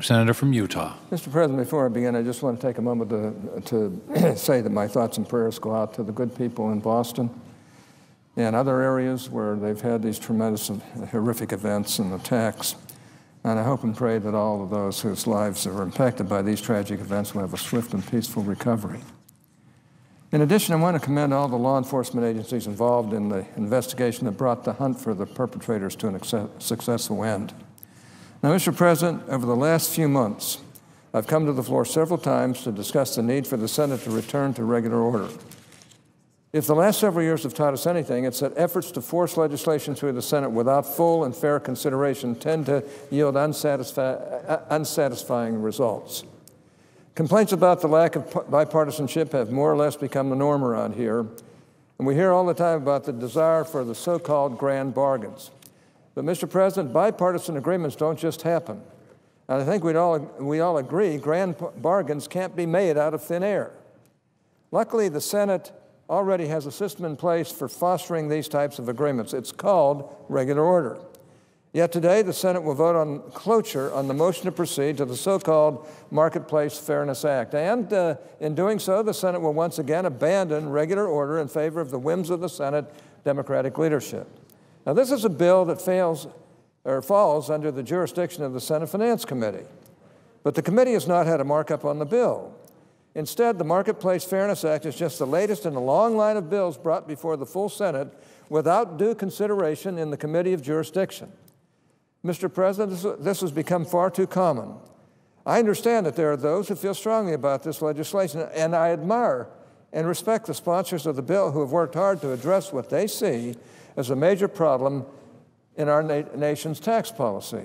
Senator from Utah. Mr. President, before I begin, I just want to take a moment to say that my thoughts and prayers go out to the good people in Boston and other areas where they've had these tremendous and horrific events and attacks. And I hope and pray that all of those whose lives are impacted by these tragic events will have a swift and peaceful recovery. In addition, I want to commend all the law enforcement agencies involved in the investigation that brought the hunt for the perpetrators to an successful end. Now, Mr. President, over the last few months, I've come to the floor several times to discuss the need for the Senate to return to regular order. If the last several years have taught us anything, it's that efforts to force legislation through the Senate without full and fair consideration tend to yield unsatisfying results. Complaints about the lack of bipartisanship have more or less become the norm around here, and we hear all the time about the desire for the so-called grand bargains. But, Mr. President, bipartisan agreements don't just happen. And I think we all agree grand bargains can't be made out of thin air. Luckily, the Senate already has a system in place for fostering these types of agreements. It's called regular order. Yet today, the Senate will vote on cloture on the motion to proceed to the so-called Marketplace Fairness Act. And in doing so, the Senate will once again abandon regular order in favor of the whims of the Senate Democratic leadership. Now, this is a bill that falls under the jurisdiction of the Senate Finance Committee. But the committee has not had a markup on the bill. Instead, the Marketplace Fairness Act is just the latest in a long line of bills brought before the full Senate without due consideration in the Committee of Jurisdiction. Mr. President, this has become far too common. I understand that there are those who feel strongly about this legislation, and I admire and respect the sponsors of the bill who have worked hard to address what they see as a major problem in our nation's tax policy.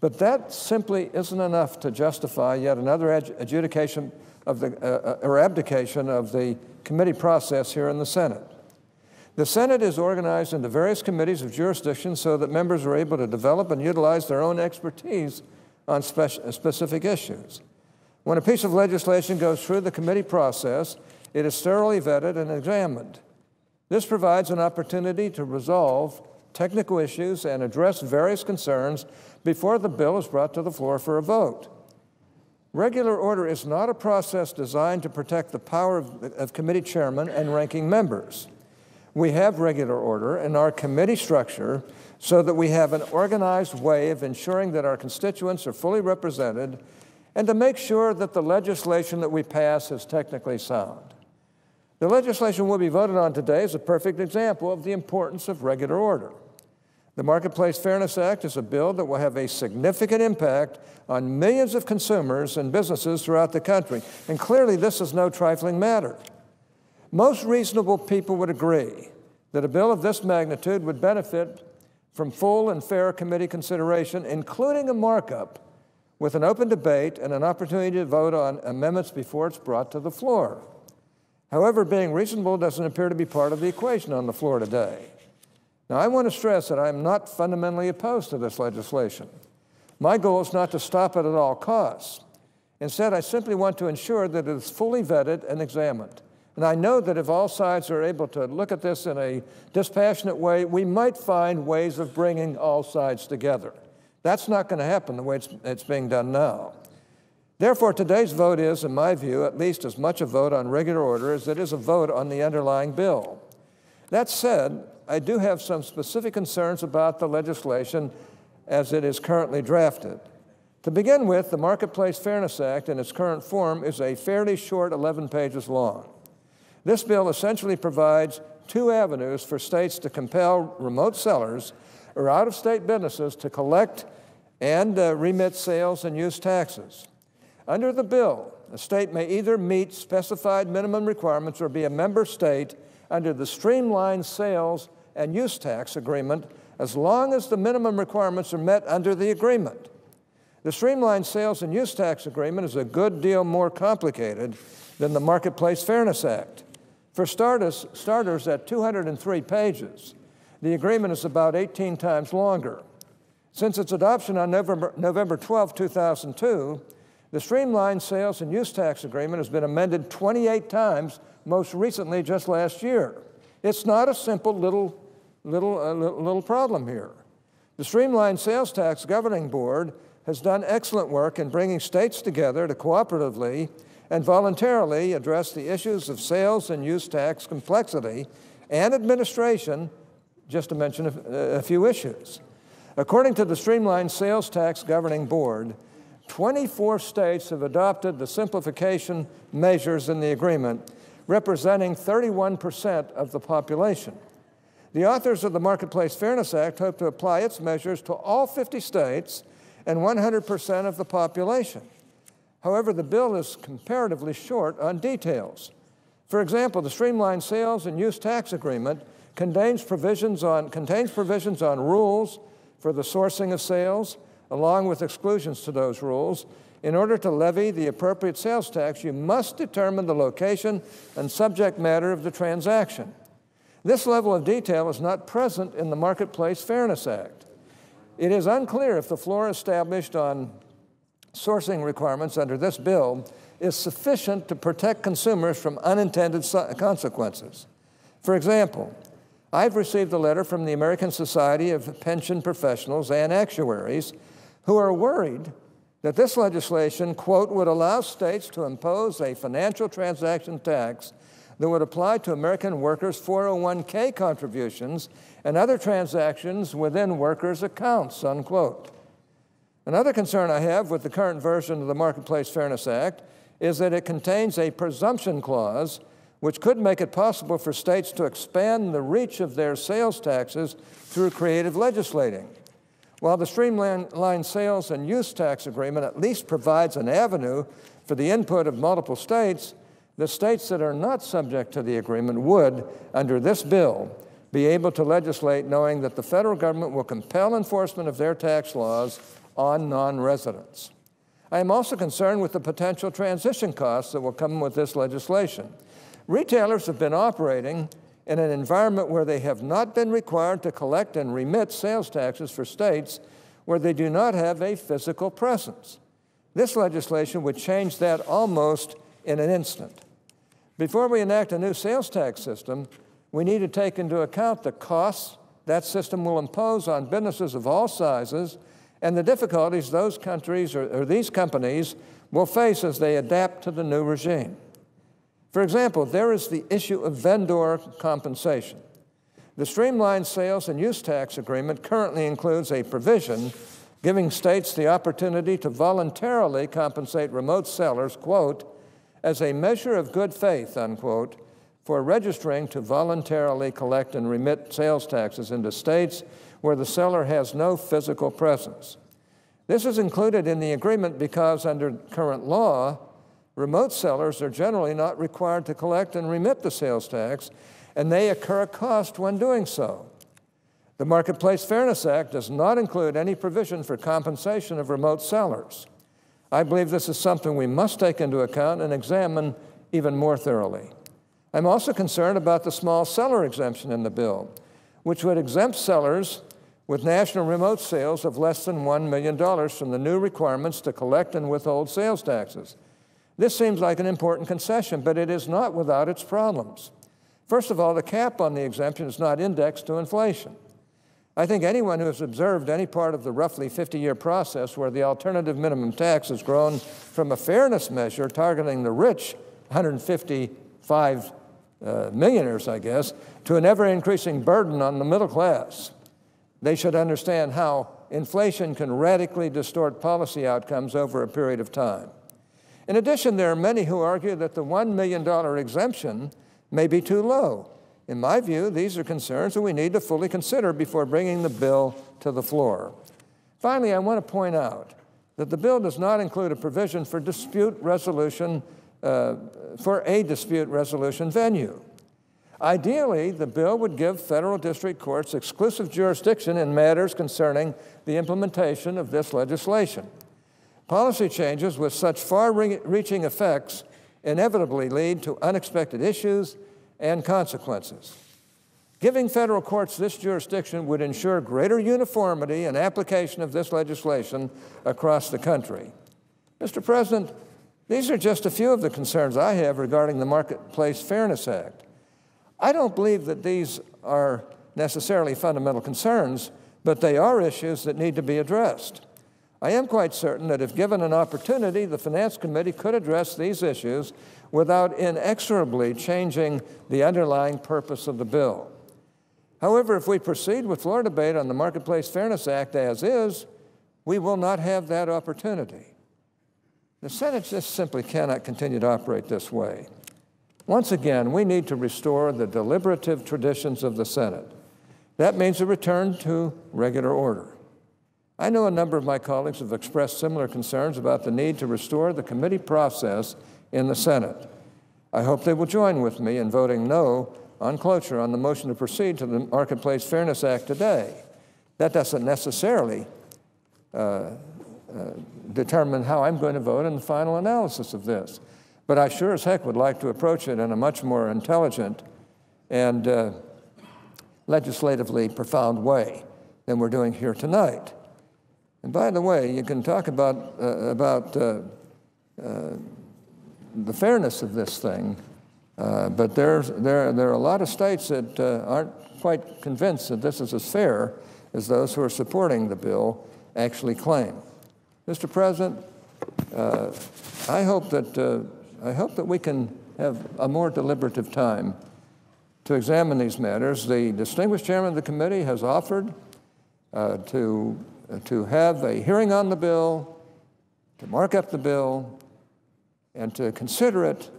But that simply isn't enough to justify yet another adjudication of or abdication of the committee process here in the Senate. The Senate is organized into various committees of jurisdiction so that members are able to develop and utilize their own expertise on specific issues. When a piece of legislation goes through the committee process, it is thoroughly vetted and examined. This provides an opportunity to resolve technical issues and address various concerns before the bill is brought to the floor for a vote. Regular order is not a process designed to protect the power of committee chairmen and ranking members. We have regular order in our committee structure so that we have an organized way of ensuring that our constituents are fully represented and to make sure that the legislation that we pass is technically sound. The legislation we'll be voted on today is a perfect example of the importance of regular order. The Marketplace Fairness Act is a bill that will have a significant impact on millions of consumers and businesses throughout the country, and clearly this is no trifling matter. Most reasonable people would agree that a bill of this magnitude would benefit from full and fair committee consideration, including a markup, with an open debate and an opportunity to vote on amendments before it's brought to the floor. However, being reasonable doesn't appear to be part of the equation on the floor today. Now, I want to stress that I'm not fundamentally opposed to this legislation. My goal is not to stop it at all costs. Instead, I simply want to ensure that it is fully vetted and examined. And I know that if all sides are able to look at this in a dispassionate way, we might find ways of bringing all sides together. That's not going to happen the way it's being done now. Therefore, today's vote is, in my view, at least as much a vote on regular order as it is a vote on the underlying bill. That said, I do have some specific concerns about the legislation as it is currently drafted. To begin with, the Marketplace Fairness Act in its current form is a fairly short 11 pages long. This bill essentially provides two avenues for states to compel remote sellers or out-of-state businesses to collect and remit sales and use taxes. Under the bill, a state may either meet specified minimum requirements or be a member state under the streamlined sales and use tax agreement as long as the minimum requirements are met under the agreement. The streamlined sales and use tax agreement is a good deal more complicated than the Marketplace Fairness Act. For starters, at 203 pages, the agreement is about 18 times longer. Since its adoption on November 12, 2002, the streamlined sales and use tax agreement has been amended 28 times, most recently just last year. It's not a simple little problem here. The Streamlined Sales Tax Governing Board has done excellent work in bringing states together to cooperatively and voluntarily address the issues of sales and use tax complexity and administration, just to mention a few issues. According to the Streamlined Sales Tax Governing Board, 24 states have adopted the simplification measures in the agreement, representing 31% of the population. The authors of the Marketplace Fairness Act hope to apply its measures to all 50 states and 100% of the population. However, the bill is comparatively short on details. For example, the Streamlined Sales and Use Tax Agreement contains provisions on rules for the sourcing of sales, along with exclusions to those rules. In order to levy the appropriate sales tax, you must determine the location and subject matter of the transaction. This level of detail is not present in the Marketplace Fairness Act. It is unclear if the floor established on sourcing requirements under this bill is sufficient to protect consumers from unintended consequences. For example, I've received a letter from the American Society of Pension Professionals and Actuaries who are worried that this legislation, quote, would allow states to impose a financial transaction tax that would apply to American workers' 401k contributions and other transactions within workers' accounts, unquote. Another concern I have with the current version of the Marketplace Fairness Act is that it contains a presumption clause which could make it possible for states to expand the reach of their sales taxes through creative legislating. While the Streamlined Sales and Use Tax Agreement at least provides an avenue for the input of multiple states, the states that are not subject to the agreement would, under this bill, be able to legislate knowing that the federal government will compel enforcement of their tax laws on non-residents. I am also concerned with the potential transition costs that will come with this legislation. Retailers have been operating in an environment where they have not been required to collect and remit sales taxes for states where they do not have a physical presence. This legislation would change that almost in an instant. Before we enact a new sales tax system, we need to take into account the costs that system will impose on businesses of all sizes and the difficulties those countries or these companies will face as they adapt to the new regime. For example, there is the issue of vendor compensation. The Streamlined Sales and Use Tax Agreement currently includes a provision giving states the opportunity to voluntarily compensate remote sellers, quote, as a measure of good faith, unquote, for registering to voluntarily collect and remit sales taxes into states where the seller has no physical presence. This is included in the agreement because under current law, remote sellers are generally not required to collect and remit the sales tax, and they incur a cost when doing so. The Marketplace Fairness Act does not include any provision for compensation of remote sellers. I believe this is something we must take into account and examine even more thoroughly. I'm also concerned about the small seller exemption in the bill, which would exempt sellers with national remote sales of less than $1 million from the new requirements to collect and withhold sales taxes. This seems like an important concession, but it is not without its problems. First of all, the cap on the exemption is not indexed to inflation. I think anyone who has observed any part of the roughly 50-year process where the alternative minimum tax has grown from a fairness measure targeting the rich, 155 millionaires, I guess, to an ever-increasing burden on the middle class. They should understand how inflation can radically distort policy outcomes over a period of time. In addition, there are many who argue that the $1 million exemption may be too low. In my view, these are concerns that we need to fully consider before bringing the bill to the floor. Finally, I want to point out that the bill does not include a provision for dispute resolution, for a dispute resolution venue. Ideally, the bill would give federal district courts exclusive jurisdiction in matters concerning the implementation of this legislation. Policy changes with such far-reaching effects inevitably lead to unexpected issues and consequences. Giving federal courts this jurisdiction would ensure greater uniformity and application of this legislation across the country. Mr. President, these are just a few of the concerns I have regarding the Marketplace Fairness Act. I don't believe that these are necessarily fundamental concerns, but they are issues that need to be addressed. I am quite certain that if given an opportunity, the Finance Committee could address these issues without inexorably changing the underlying purpose of the bill. However, if we proceed with floor debate on the Marketplace Fairness Act as is, we will not have that opportunity. The Senate just simply cannot continue to operate this way. Once again, we need to restore the deliberative traditions of the Senate. That means a return to regular order. I know a number of my colleagues have expressed similar concerns about the need to restore the committee process in the Senate. I hope they will join with me in voting no on cloture on the motion to proceed to the Marketplace Fairness Act today. That doesn't necessarily determine how I'm going to vote in the final analysis of this. But I sure as heck would like to approach it in a much more intelligent and legislatively profound way than we're doing here tonight. And by the way, you can talk about the fairness of this thing, but there are a lot of states that aren't quite convinced that this is as fair as those who are supporting the bill actually claim. Mr. President, I hope that we can have a more deliberative time to examine these matters. The distinguished chairman of the committee has offered to have a hearing on the bill, to mark up the bill, and to consider it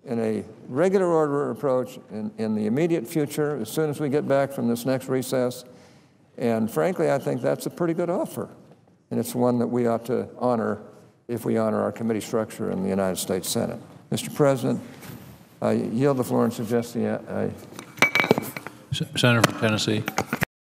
in a regular order approach in the immediate future, as soon as we get back from this next recess. And frankly, I think that's a pretty good offer. And it's one that we ought to honor if we honor our committee structure in the United States Senate. Mr. President, I yield the floor and suggest the Senator from Tennessee.